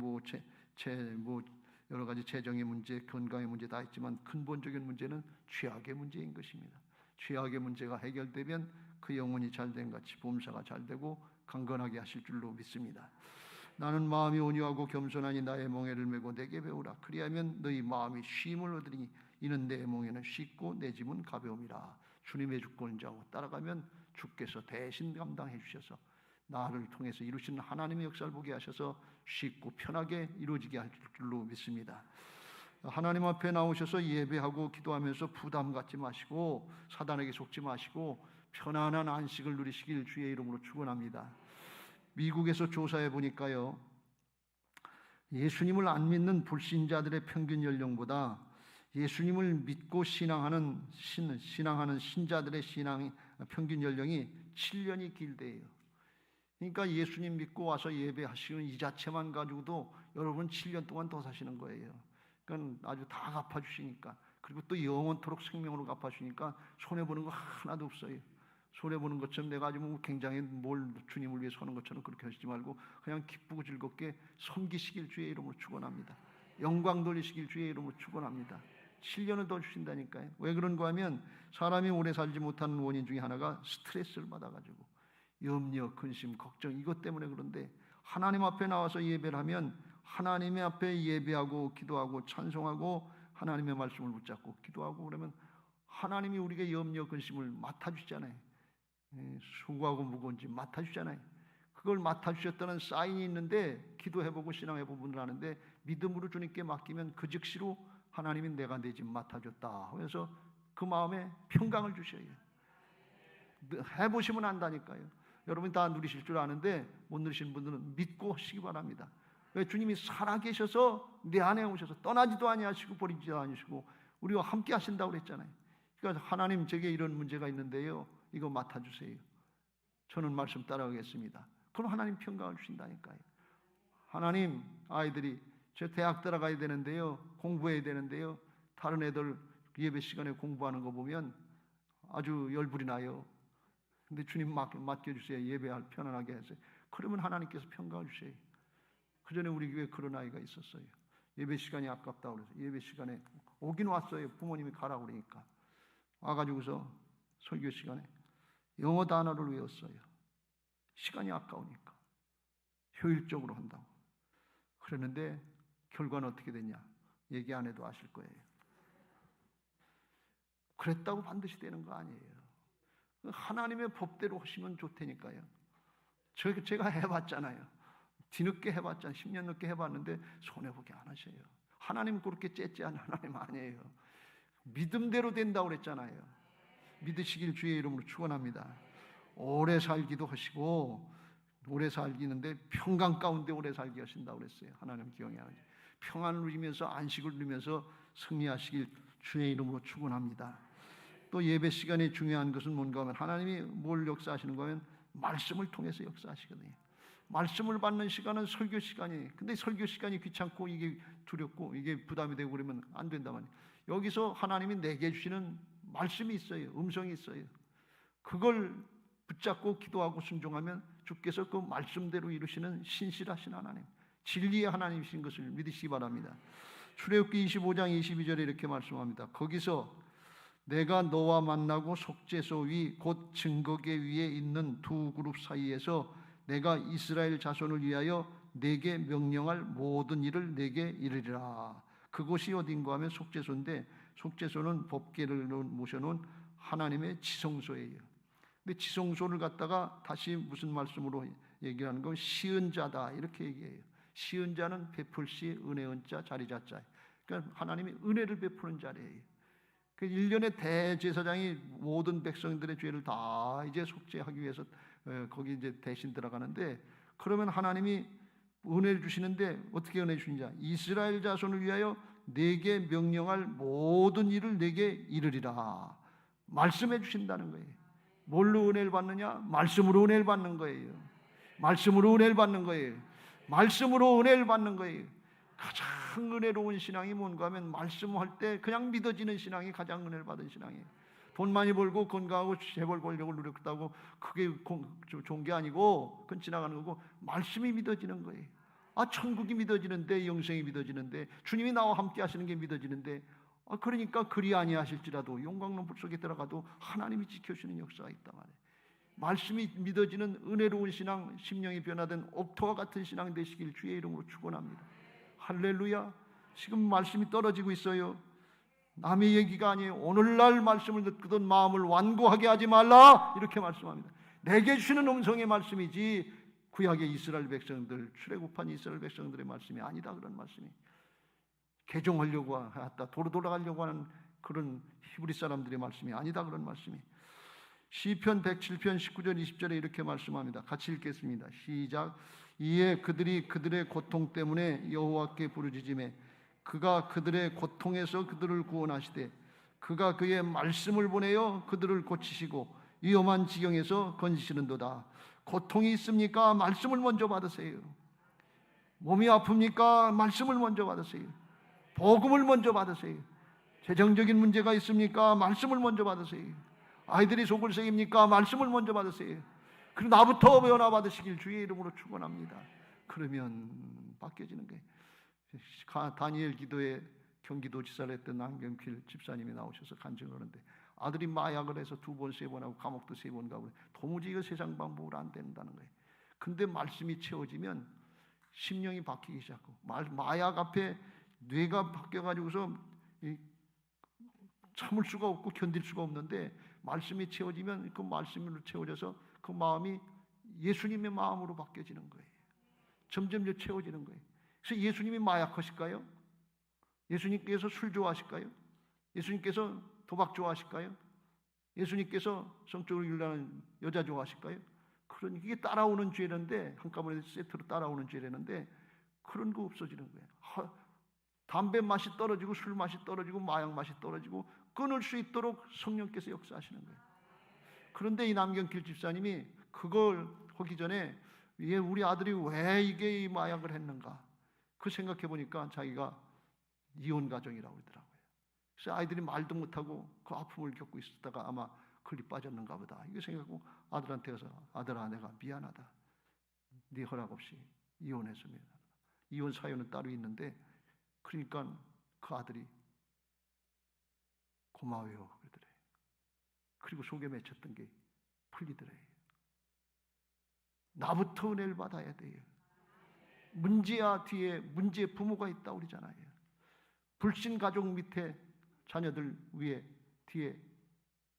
여러 가지 재정의 문제, 건강의 문제 다 있지만 근본적인 문제는 죄악의 문제인 것입니다. 죄악의 문제가 해결되면 그 영혼이 잘된 같이 범사가 잘되고 강건하게 하실 줄로 믿습니다. 나는 마음이 온유하고 겸손하니 나의 멍에를 메고 내게 배우라. 그리하면 너희 마음이 쉼을 얻으니 이는 내 멍에는 쉽고 내 짐은 가벼움이라. 주님의 주권을 자고 따라가면 주께서 대신 감당해 주셔서 나를 통해서 이루시는 하나님의 역사를 보게 하셔서 쉽고 편하게 이루어지게 할 줄로 믿습니다. 하나님 앞에 나오셔서 예배하고 기도하면서 부담 갖지 마시고 사단에게 속지 마시고 편안한 안식을 누리시길 주의 이름으로 축원합니다. 미국에서 조사해 보니까요, 예수님을 안 믿는 불신자들의 평균 연령보다 예수님을 믿고 신앙하는 신자들의 평균 연령이 7년이 길대요. 그러니까 예수님 믿고 와서 예배하시는 이 자체만 가지고도 여러분 7년 동안 더 사시는 거예요. 그러니까 아주 다 갚아주시니까, 그리고 또 영원토록 생명으로 갚아주시니까 손해보는 거 하나도 없어요. 손해보는 것처럼 내가 아주 굉장히 뭘 주님을 위해 서는 것처럼 그렇게 하시지 말고 그냥 기쁘고 즐겁게 섬기시길 주의 이름으로 축원합니다. 영광 돌리시길 주의 이름으로 축원합니다. 7년을 더 주신다니까요. 왜 그런가 하면 사람이 오래 살지 못하는 원인 중에 하나가 스트레스를 받아가지고 염려, 근심, 걱정 이것 때문에 그런데 하나님 앞에 나와서 예배를 하면 하나님의 앞에 예배하고 기도하고 찬송하고 하나님의 말씀을 붙잡고 기도하고 그러면 하나님이 우리에게 염려, 근심을 맡아주잖아요. 수고하고 무거운 짐 맡아주잖아요. 그걸 맡아주셨다는 사인이 있는데 기도해보고 신앙해보고 분들 하는데 믿음으로 주님께 맡기면 그 즉시로 하나님이 내가 내 집 맡아줬다 하면서 그 마음에 평강을 주셔요. 해보시면 안다니까요. 여러분 다 누리실 줄 아는데 못 누리신 분들은 믿고 하시기 바랍니다. 왜? 주님이 살아계셔서 내 안에 오셔서 떠나지도 아니하시고 버리지도 아니시고 우리와 함께 하신다고 그랬잖아요. 그러니까 하나님 제게 이런 문제가 있는데요, 이거 맡아주세요. 저는 말씀 따라가겠습니다. 그럼 하나님 평강을 주신다니까요. 하나님, 아이들이 저 대학 들어가야 되는데요, 공부해야 되는데요, 다른 애들 예배 시간에 공부하는 거 보면 아주 열불이 나요. 근데 주님 맡겨주세요. 예배할 편안하게 하세요. 그러면 하나님께서 평강을 주세요. 그 전에 우리 교회에 그런 아이가 있었어요. 예배 시간이 아깝다고 그래서 예배 시간에 오긴 왔어요. 부모님이 가라고 그러니까 와가지고서 설교 시간에 영어 단어를 외웠어요. 시간이 아까우니까 효율적으로 한다고. 그랬는데 결과는 어떻게 됐냐? 얘기 안 해도 아실 거예요. 그랬다고 반드시 되는 거 아니에요. 하나님의 법대로 하시면 좋다니까요. 제가 해봤잖아요. 뒤늦게 해봤잖아요. 10년 늦게 해봤는데 손해보게 안 하셔요. 하나님 그렇게 째째한 하나님 아니에요. 믿음대로 된다고 그랬잖아요. 믿으시길 주의 이름으로 축원합니다. 오래 살기도 하시고 오래 살기는데 평강 가운데 오래 살게 하신다고 그랬어요. 하나님 기억이 하나님. 평안을 누리면서 안식을 누리면서 승리하시길 주의 이름으로 축원합니다. 또 예배 시간이 중요한 것은 뭔가 하면 하나님이 뭘 역사하시는 거면 말씀을 통해서 역사하시거든요. 말씀을 받는 시간은 설교 시간이에요. 근데 설교 시간이 귀찮고 이게 두렵고 이게 부담이 되고 그러면 안 된단 말이에요. 여기서 하나님이 내게 주시는 말씀이 있어요. 음성이 있어요. 그걸 붙잡고 기도하고 순종하면 주께서 그 말씀대로 이루시는 신실하신 하나님, 진리의 하나님이신 것을 믿으시기 바랍니다. 출애굽기 25장 22절에 이렇게 말씀합니다. 거기서 내가 너와 만나고 속죄소 위 곧 증거계 위에 있는 두 그룹 사이에서 내가 이스라엘 자손을 위하여 내게 명령할 모든 일을 내게 이르리라. 그곳이 어딘가 하면 속죄소인데 속죄소는 법궤를 모셔놓은 하나님의 지성소예요. 근데 지성소를 갖다가 다시 무슨 말씀으로 얘기하는 건 시은 자다 이렇게 얘기해요. 시은 자는 베풀 시 은혜은 자 자리 자자. 그러니까 하나님이 은혜를 베푸는 자리예요. 그 1년의 대제사장이 모든 백성들의 죄를 다 이제 속죄하기 위해서 거기 이제 대신 들어가는데 그러면 하나님이 은혜를 주시는데 어떻게 은혜 주시냐? 이스라엘 자손을 위하여 내게 명령할 모든 일을 내게 이르리라. 말씀해 주신다는 거예요. 뭘로 은혜를 받느냐? 말씀으로 은혜를 받는 거예요. 말씀으로 은혜를 받는 거예요. 말씀으로 은혜를 받는 거예요. 가장 은혜로운 신앙이 뭔가 하면 말씀할 때 그냥 믿어지는 신앙이 가장 은혜를 받은 신앙이에요. 돈 많이 벌고 건강하고 재벌 벌려고 노력했다고 그게 좋은 게 아니고 그건 지나가는 거고 말씀이 믿어지는 거예요. 아, 천국이 믿어지는데, 영생이 믿어지는데, 주님이 나와 함께 하시는 게 믿어지는데, 그러니까 그리 아니하실지라도 용광로 속에 들어가도 하나님이 지켜주시는 역사가 있단 말이에요. 말씀이 믿어지는 은혜로운 신앙, 심령이 변화된 옥토와 같은 신앙 되시길 주의 이름으로 축원합니다. 할렐루야. 지금 말씀이 떨어지고 있어요. 남의 얘기가 아니에요. 오늘날 말씀을 듣거든 마음을 완고하게 하지 말라 이렇게 말씀합니다. 내게 주시는 음성의 말씀이지 구약의 이스라엘 백성들, 출애굽한 이스라엘 백성들의 말씀이 아니다 그런 말씀이. 개종하려고 했다, 도로 돌아가려고 하는 그런 히브리 사람들의 말씀이 아니다 그런 말씀이. 시편 107편 19절 20절에 이렇게 말씀합니다. 같이 읽겠습니다. 시작. 이에 그들이 그들의 고통 때문에 여호와께 부르짖으매 그가 그들의 고통에서 그들을 구원하시되 그가 그의 말씀을 보내어 그들을 고치시고 위험한 지경에서 건지시는도다. 고통이 있습니까? 말씀을 먼저 받으세요. 몸이 아픕니까? 말씀을 먼저 받으세요. 복음을 먼저 받으세요. 재정적인 문제가 있습니까? 말씀을 먼저 받으세요. 아이들이 속을 새깁니까? 말씀을 먼저 받으세요. 그리고 나부터 변화 받으시길 주의 이름으로 축원합니다. 그러면 바뀌어지는 거예요. 다니엘 기도에 경기도지사를 했던 남경필 집사님이 나오셔서 간증하는데 아들이 마약을 해서 2번, 3번 하고 감옥도 3번 가고 도무지 이거 세상 방법으로 안 된다는 거예요. 근데 말씀이 채워지면 심령이 바뀌기 시작하고 마약 앞에 뇌가 바뀌어가지고서 참을 수가 없고 견딜 수가 없는데 말씀이 채워지면 그 말씀으로 채워져서 그 마음이 예수님의 마음으로 바뀌어지는 거예요. 점점 채워지는 거예요. 그래서 예수님이 마약하실까요? 예수님께서 술 좋아하실까요? 예수님께서 도박 좋아하실까요? 예수님께서 성적으로 일하는 여자 좋아하실까요? 그런 이게 따라오는 죄인데, 한꺼번에 세트로 따라오는 죄라는데 그런 거 없어지는 거예요. 담배 맛이 떨어지고 술 맛이 떨어지고 마약 맛이 떨어지고 끊을 수 있도록 성령께서 역사하시는 거예요. 그런데 이 남경길 집사님이 그걸 하기 전에 우리 아들이 왜 이게 이 마약을 했는가 그 생각해 보니까 자기가 이혼 가정이라고 그러더라고요. 그래서 아이들이 말도 못하고 그 아픔을 겪고 있었다가 아마 걸리 빠졌는가 보다 이거 생각하고 아들한테 가서 아들아 내가 미안하다. 네 허락 없이 이혼해서 미안하다. 이혼 사유는 따로 있는데 그러니까 그 아들이 고마워요 그러더래요. 그리고 속에 맺혔던 게 풀리더래요. 나부터 은혜를 받아야 돼요. 문제야 뒤에 문제의 부모가 있다고 그러잖아요. 불신 가족 밑에 자녀들 위에 뒤에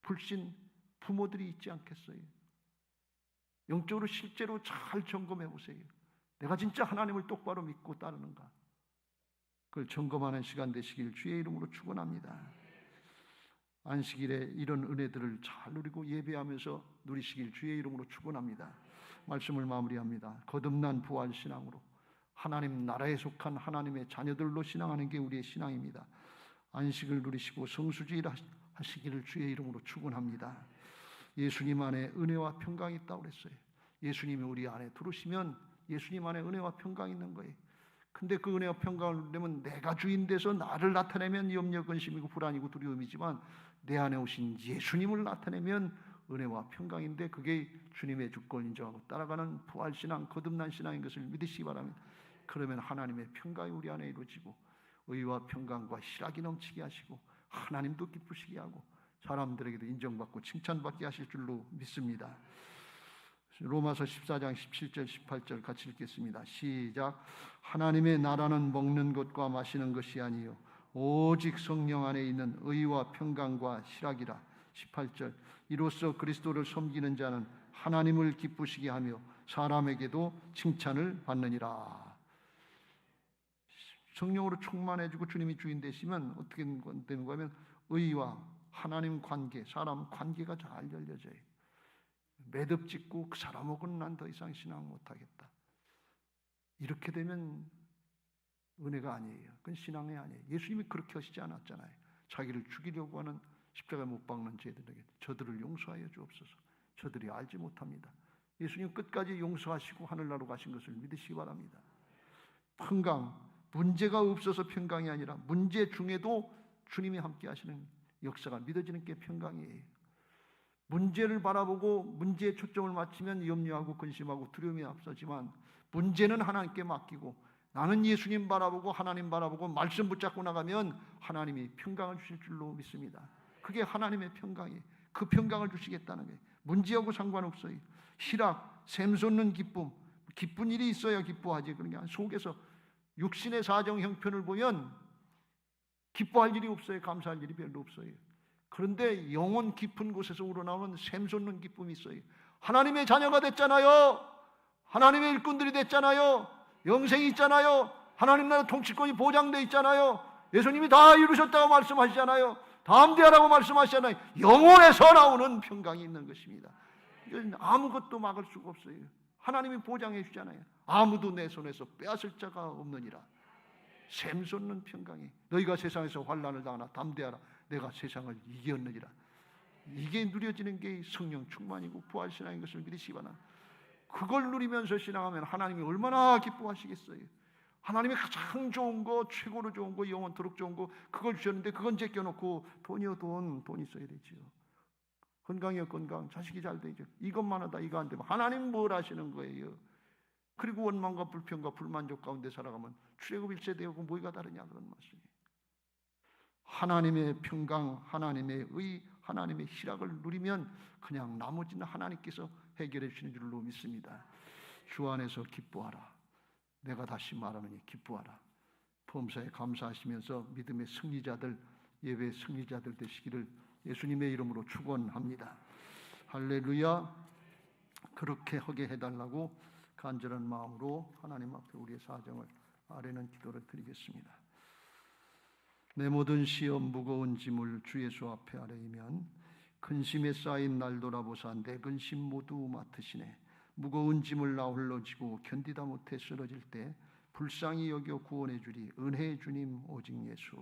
불신 부모들이 있지 않겠어요? 영적으로 실제로 잘 점검해 보세요. 내가 진짜 하나님을 똑바로 믿고 따르는가? 그걸 점검하는 시간 되시길 주의 이름으로 축원합니다. 안식일에 이런 은혜들을 잘 누리고 예배하면서 누리시길 주의 이름으로 축원합니다. 말씀을 마무리합니다. 거듭난 부활 신앙으로 하나님 나라에 속한 하나님의 자녀들로 신앙하는 게 우리의 신앙입니다. 안식을 누리시고 성수주의 하시기를 주의 이름으로 축원합니다. 예수님 안에 은혜와 평강이 있다고 그랬어요. 예수님이 우리 안에 들어오시면 예수님 안에 은혜와 평강이 있는 거예요. 근데 그 은혜와 평강을 누리면 내가 주인 돼서 나를 나타내면 염려, 근심이고 불안이고 두려움이지만 내 안에 오신 예수님을 나타내면 은혜와 평강인데 그게 주님의 주권 인정하고 따라가는 부활신앙, 거듭난 신앙인 것을 믿으시기 바랍니다. 그러면 하나님의 평강이 우리 안에 이루어지고 의와 평강과 희락이 넘치게 하시고 하나님도 기쁘시게 하고 사람들에게도 인정받고 칭찬받게 하실 줄로 믿습니다. 로마서 14장 17절 18절 같이 읽겠습니다. 시작. 하나님의 나라는 먹는 것과 마시는 것이 아니요 오직 성령 안에 있는 의와 평강과 희락이라. 18절. 이로써 그리스도를 섬기는 자는 하나님을 기쁘시게 하며 사람에게도 칭찬을 받느니라. 성령으로 충만해지고 주님이 주인 되시면 어떻게 되는 거냐면 의와 하나님 관계, 사람 관계가 잘 열려져요. 매듭 짓고 그 사람하고는 난 더 이상 신앙 못하겠다. 이렇게 되면 은혜가 아니에요. 그건 신앙이 아니에요. 예수님이 그렇게 하시지 않았잖아요. 자기를 죽이려고 하는 십자가에 못 박는 죄들에게 저들을 용서하여 주옵소서. 저들이 알지 못합니다. 예수님 끝까지 용서하시고 하늘나라로 가신 것을 믿으시기 바랍니다. 평강, 문제가 없어서 평강이 아니라 문제 중에도 주님이 함께 하시는 역사가 믿어지는 게 평강이에요. 문제를 바라보고 문제에 초점을 맞추면 염려하고 근심하고 두려움이 앞서지만 문제는 하나님께 맡기고 나는 예수님 바라보고 하나님 바라보고 말씀 붙잡고 나가면 하나님이 평강을 주실 줄로 믿습니다. 그게 하나님의 평강이에요. 그 평강을 주시겠다는 거예요. 문제하고 상관없어요. 희락, 샘솟는 기쁨, 기쁜 일이 있어야 기뻐하지. 그런 게 아니라 속에서 육신의 사정 형편을 보면 기뻐할 일이 없어요. 감사할 일이 별로 없어요. 그런데 영혼 깊은 곳에서 우러나오는 샘솟는 기쁨이 있어요. 하나님의 자녀가 됐잖아요. 하나님의 일꾼들이 됐잖아요. 영생이 있잖아요. 하나님 나라 통치권이 보장되어 있잖아요. 예수님이 다 이루셨다고 말씀하시잖아요. 담대하라고 말씀하시잖아요. 영혼에서 나오는 평강이 있는 것입니다. 이건 아무것도 막을 수가 없어요. 하나님이 보장해 주잖아요. 아무도 내 손에서 빼앗을 자가 없느니라. 샘솟는 평강이 너희가 세상에서 환난을 당하나 담대하라. 내가 세상을 이겼느니라. 이게 누려지는 게 성령 충만이고 부활신앙인 것을 믿으시기 바랍니다. 그걸 누리면서 신앙하면 하나님이 얼마나 기뻐하시겠어요. 하나님이 가장 좋은 거, 최고로 좋은 거, 영원토록 좋은 거 그걸 주셨는데 그건 제껴놓고 돈이요 돈 있어야 되지요. 건강이요 건강, 자식이 잘 되죠. 이것만 하다 이거 안 되면 하나님 뭘 하시는 거예요. 그리고 원망과 불평과 불만족 가운데 살아가면 출애굽 1세대하고 뭐가 다르냐 그런 말씀이에요. 하나님의 평강, 하나님의 의, 하나님의 희락을 누리면 그냥 나머지는 하나님께서 해결해 주시는 줄로 믿습니다. 주 안에서 기뻐하라. 내가 다시 말하노니 기뻐하라. 범사에 감사하시면서 믿음의 승리자들, 예배의 승리자들 되시기를 예수님의 이름으로 축원합니다. 할렐루야. 그렇게 하게 해달라고 간절한 마음으로 하나님 앞에 우리의 사정을 아뢰는 기도를 드리겠습니다. 내 모든 시험 무거운 짐을 주 예수 앞에 아뢰이면 근심에 쌓인 날 돌아보사 내 근심 모두 맡으시네. 무거운 짐을 나 홀로 지고 견디다 못해 쓰러질 때 불쌍히 여겨 구원해 주리 은혜의 주님 오직 예수.